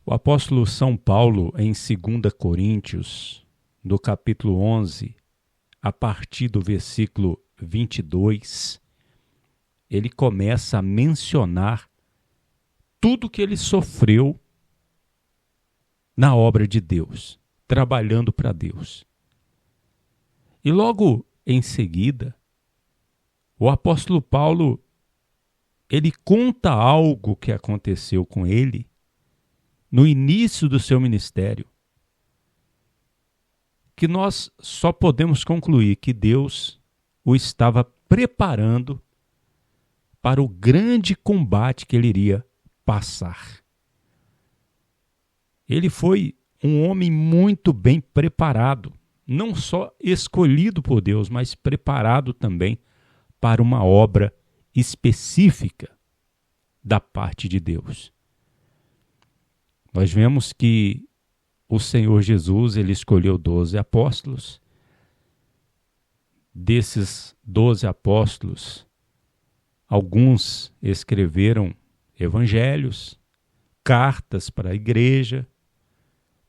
O apóstolo São Paulo, em 2 Coríntios, do capítulo 11, a partir do versículo 22, ele começa a mencionar tudo que ele sofreu na obra de Deus, trabalhando para Deus. E logo em seguida, o apóstolo Paulo, ele conta algo que aconteceu com ele no início do seu ministério, que nós só podemos concluir que Deus o estava preparando para o grande combate que ele iria passar. Ele foi um homem muito bem preparado, não só escolhido por Deus, mas preparado também para uma obra específica da parte de Deus. Nós vemos que o Senhor Jesus, ele escolheu 12 apóstolos. Desses 12 apóstolos, alguns escreveram evangelhos, cartas para a igreja.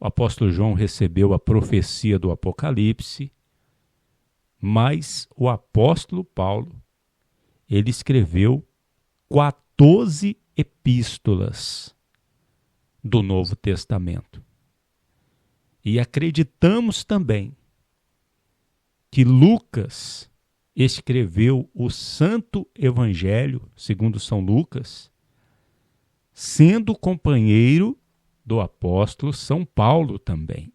O apóstolo João recebeu a profecia do Apocalipse, mas o apóstolo Paulo, ele escreveu 14 epístolas do Novo Testamento. E acreditamos também que Lucas escreveu o Santo Evangelho, segundo São Lucas, sendo companheiro do apóstolo São Paulo também.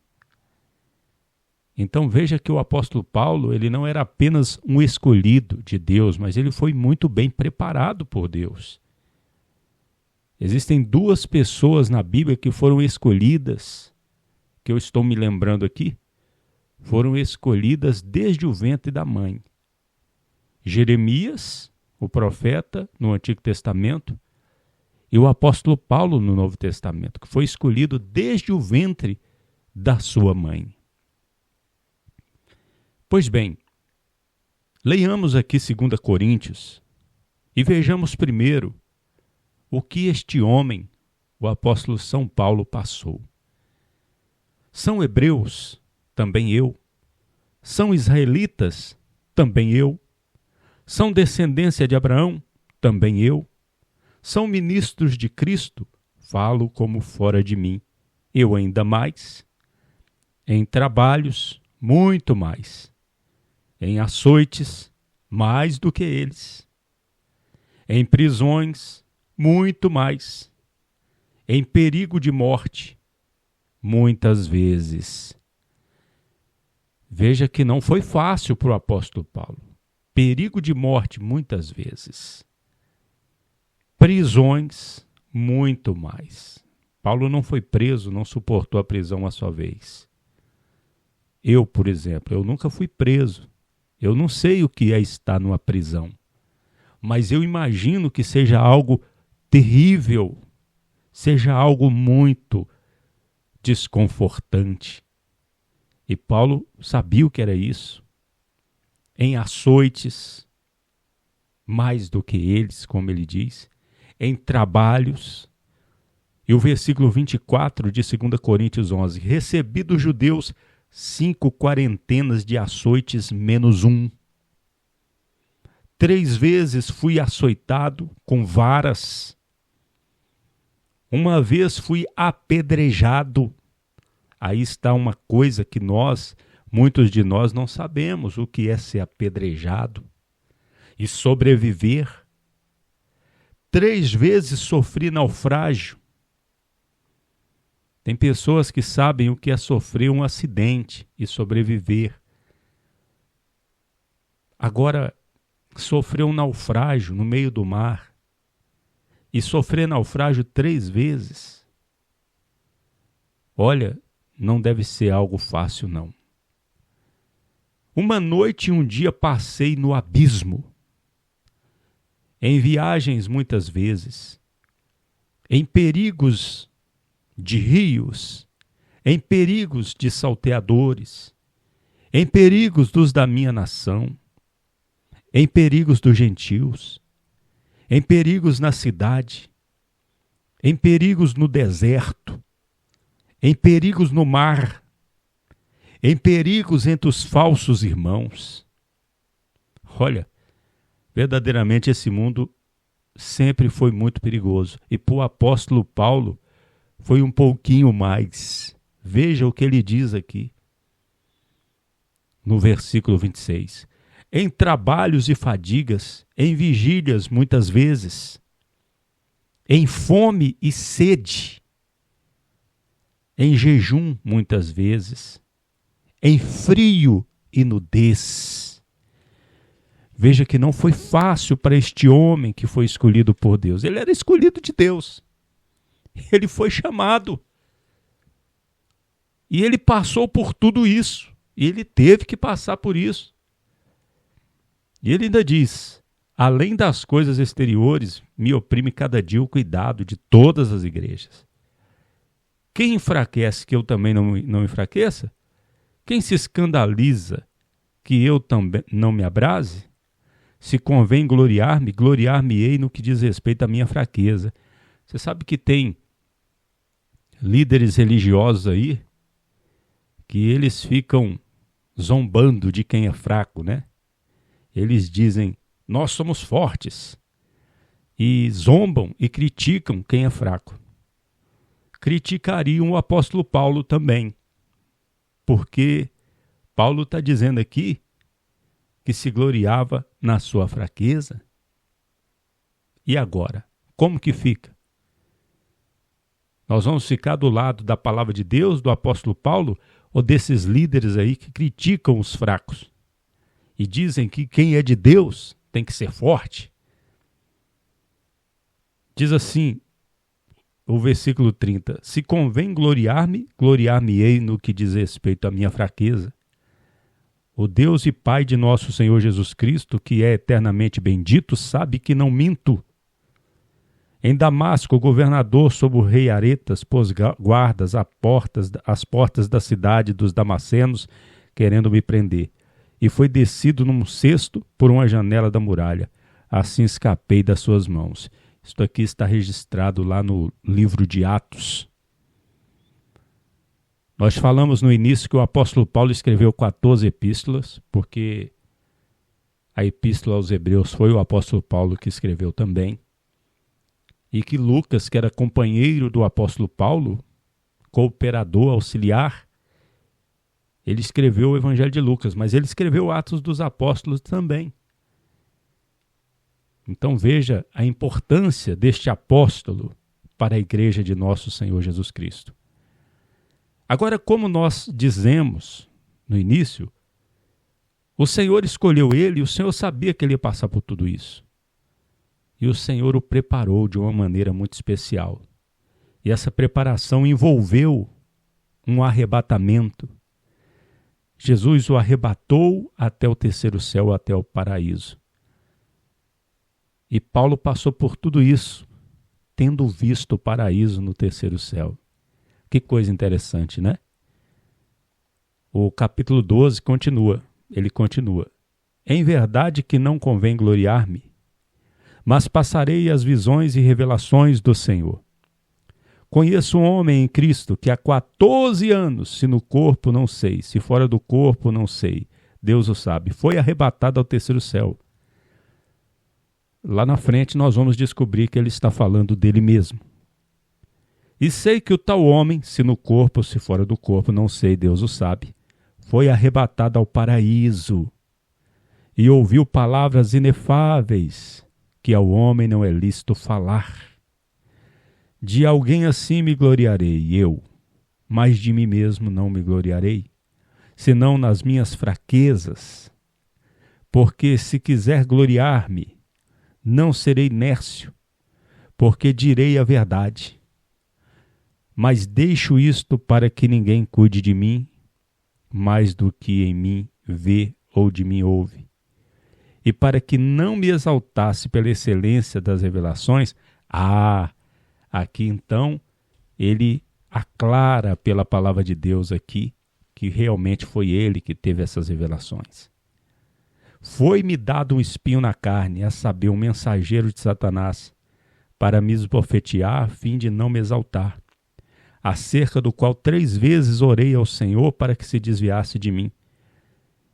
Então veja que o apóstolo Paulo, ele não era apenas um escolhido de Deus, mas ele foi muito bem preparado por Deus. Existem 2 pessoas na Bíblia que foram escolhidas, que eu estou me lembrando aqui, foram escolhidas desde o ventre da mãe. Jeremias, o profeta, no Antigo Testamento, e o apóstolo Paulo, no Novo Testamento, que foi escolhido desde o ventre da sua mãe. Pois bem, leiamos aqui 2 Coríntios e vejamos primeiro o que este homem, o apóstolo São Paulo, passou. São hebreus, também eu. São israelitas, também eu. São descendência de Abraão, também eu. São ministros de Cristo, falo como fora de mim, eu ainda mais. Em trabalhos, muito mais. Em açoites, mais do que eles. Em prisões, muito mais. Em perigo de morte, muitas vezes. Veja que não foi fácil para o apóstolo Paulo. Perigo de morte, muitas vezes. Prisões, muito mais. Paulo não foi preso, não suportou a prisão a sua vez. Eu, por exemplo, eu nunca fui preso. Eu não sei o que é estar numa prisão. Mas eu imagino que seja algo terrível, seja algo muito desconfortante. E Paulo sabia o que era isso. Em açoites, mais do que eles, como ele diz, em trabalhos. E o versículo 24 de 2 Coríntios 11, recebi dos judeus 5 quarentenas de açoites menos 1. 3 vezes fui açoitado com varas. Uma vez fui apedrejado. Aí está uma coisa que muitos de nós não sabemos o que é ser apedrejado e sobreviver. 3 vezes sofri naufrágio. Tem pessoas que sabem o que é sofrer um acidente e sobreviver. Agora, sofrer um naufrágio no meio do mar e sofrer naufrágio 3 vezes, olha, não deve ser algo fácil, não. Uma noite e um dia passei no abismo, em viagens muitas vezes, em perigos de rios, em perigos de salteadores, em perigos dos da minha nação, em perigos dos gentios, em perigos na cidade, em perigos no deserto, em perigos no mar, em perigos entre os falsos irmãos. Olha, verdadeiramente esse mundo sempre foi muito perigoso. E para o apóstolo Paulo foi um pouquinho mais. Veja o que ele diz aqui, no versículo 26. Em trabalhos e fadigas, em vigílias muitas vezes, em fome e sede, em jejum muitas vezes, em frio e nudez. Veja que não foi fácil para este homem que foi escolhido por Deus. Ele era escolhido de Deus. Ele foi chamado. E ele passou por tudo isso. E ele teve que passar por isso. E ele ainda diz, além das coisas exteriores, me oprime cada dia o cuidado de todas as igrejas. Quem enfraquece que eu também não enfraqueça? Quem se escandaliza que eu também não me abrase? Se convém gloriar-me, gloriar-me-ei no que diz respeito à minha fraqueza. Você sabe que tem líderes religiosos aí que eles ficam zombando de quem é fraco, né? Eles dizem, nós somos fortes. E zombam e criticam quem é fraco. Criticariam o apóstolo Paulo também. Porque Paulo está dizendo aqui que se gloriava na sua fraqueza. E agora? Como que fica? Nós vamos ficar do lado da palavra de Deus, do apóstolo Paulo, ou desses líderes aí que criticam os fracos? E dizem que quem é de Deus tem que ser forte. Diz assim, o versículo 30, se convém gloriar-me, gloriar-me-ei no que diz respeito à minha fraqueza. O Deus e Pai de nosso Senhor Jesus Cristo, que é eternamente bendito, sabe que não minto. Em Damasco, o governador sob o rei Aretas pôs guardas às portas da cidade dos Damascenos, querendo me prender. E foi descido num cesto por uma janela da muralha. Assim escapei das suas mãos. Isto aqui está registrado lá no livro de Atos. Nós falamos no início que o apóstolo Paulo escreveu 14 epístolas, porque a epístola aos Hebreus foi o apóstolo Paulo que escreveu também. E que Lucas, que era companheiro do apóstolo Paulo, cooperador, auxiliar, ele escreveu o Evangelho de Lucas, mas ele escreveu Atos dos Apóstolos também. Então veja a importância deste apóstolo para a igreja de nosso Senhor Jesus Cristo. Agora, como nós dizemos no início, o Senhor escolheu ele e o Senhor sabia que ele ia passar por tudo isso. E o Senhor o preparou de uma maneira muito especial. E essa preparação envolveu um arrebatamento. Jesus o arrebatou até o terceiro céu, até o paraíso. E Paulo passou por tudo isso, tendo visto o paraíso no terceiro céu. Que coisa interessante, né? O capítulo 12 continua, ele continua. Em verdade que não convém gloriar-me, mas passarei as visões e revelações do Senhor. Conheço um homem em Cristo que há 14 anos, se no corpo não sei, se fora do corpo não sei, Deus o sabe, foi arrebatado ao terceiro céu. Lá na frente nós vamos descobrir que ele está falando dele mesmo. E sei que o tal homem, se no corpo ou se fora do corpo, não sei, Deus o sabe, foi arrebatado ao paraíso e ouviu palavras inefáveis que ao homem não é lícito falar. De alguém assim me gloriarei, eu, mas de mim mesmo não me gloriarei, senão nas minhas fraquezas. Porque se quiser gloriar-me, não serei nércio, porque direi a verdade. Mas deixo isto para que ninguém cuide de mim, mais do que em mim vê ou de mim ouve. E para que não me exaltasse pela excelência das revelações, aqui então ele aclara pela palavra de Deus aqui que realmente foi ele que teve essas revelações. Foi-me dado um espinho na carne, a saber, um mensageiro de Satanás, para me esbofetear a fim de não me exaltar. acerca do qual 3 vezes orei ao Senhor para que se desviasse de mim.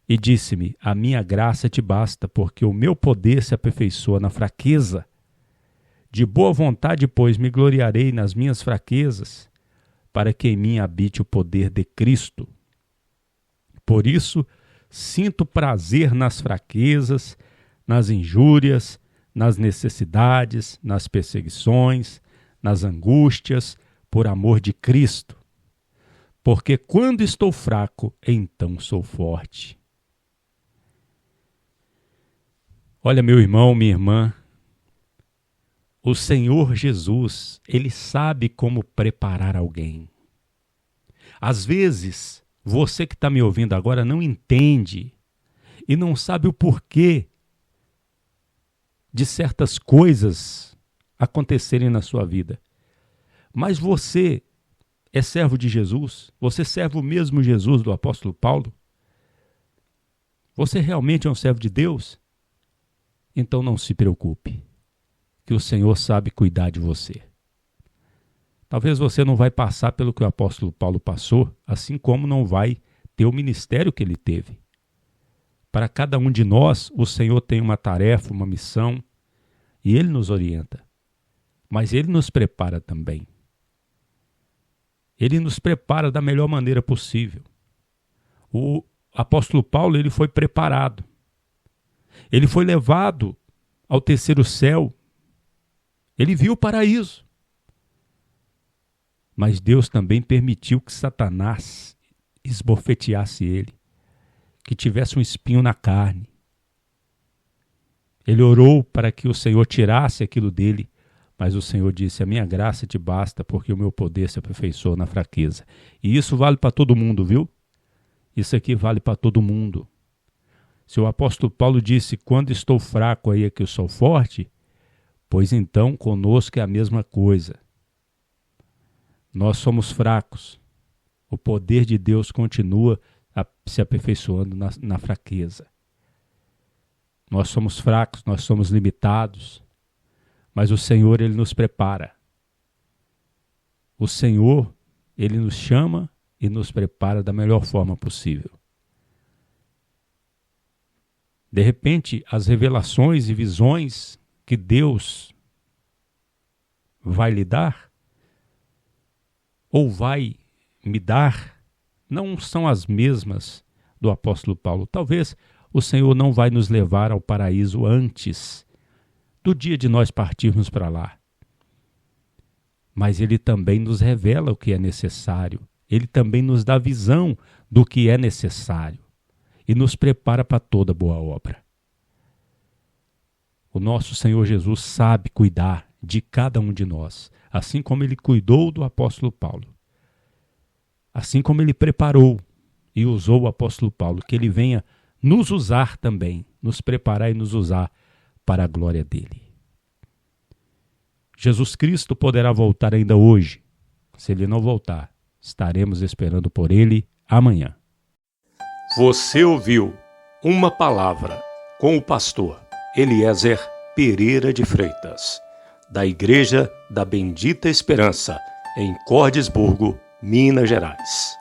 E disse-me: a minha graça te basta, porque o meu poder se aperfeiçoa na fraqueza. De boa vontade, pois, me gloriarei nas minhas fraquezas, para que em mim habite o poder de Cristo. Por isso, sinto prazer nas fraquezas, nas injúrias, nas necessidades, nas perseguições, nas angústias, por amor de Cristo. Porque quando estou fraco, então sou forte. Olha, meu irmão, minha irmã, o Senhor Jesus, Ele sabe como preparar alguém. Às vezes, você que está me ouvindo agora não entende e não sabe o porquê de certas coisas acontecerem na sua vida. Mas você é servo de Jesus? Você serve o mesmo Jesus do apóstolo Paulo? Você realmente é um servo de Deus? Então não se preocupe, que o Senhor sabe cuidar de você. Talvez você não vai passar pelo que o apóstolo Paulo passou, assim como não vai ter o ministério que ele teve. Para cada um de nós, o Senhor tem uma tarefa, uma missão, e Ele nos orienta. Mas Ele nos prepara também. Ele nos prepara da melhor maneira possível. O apóstolo Paulo, ele foi preparado. Ele foi levado ao terceiro céu. Ele viu o paraíso. Mas Deus também permitiu que Satanás esbofeteasse ele, que tivesse um espinho na carne. Ele orou para que o Senhor tirasse aquilo dele, mas o Senhor disse: a minha graça te basta, porque o meu poder se aperfeiçoa na fraqueza. E isso vale para todo mundo, viu? Isso aqui vale para todo mundo. Se o apóstolo Paulo disse: quando estou fraco aí é que eu sou forte, pois então conosco é a mesma coisa. Nós somos fracos. O poder de Deus continua se aperfeiçoando na fraqueza. Nós somos fracos, nós somos limitados, mas o Senhor, Ele nos prepara. O Senhor, Ele nos chama e nos prepara da melhor forma possível. De repente, as revelações e visões que Deus vai lhe dar, ou vai me dar, não são as mesmas do apóstolo Paulo. Talvez o Senhor não vai nos levar ao paraíso antes do dia de nós partirmos para lá. Mas Ele também nos revela o que é necessário. Ele também nos dá visão do que é necessário e nos prepara para toda boa obra. O nosso Senhor Jesus sabe cuidar de cada um de nós, assim como Ele cuidou do apóstolo Paulo. Assim como Ele preparou e usou o apóstolo Paulo, que Ele venha nos usar também, nos preparar e nos usar para a glória dEle. Jesus Cristo poderá voltar ainda hoje. Se Ele não voltar, estaremos esperando por Ele amanhã. Você ouviu uma palavra com o pastor Eliezer Pereira de Freitas, da Igreja da Bendita Esperança, em Cordisburgo, Minas Gerais.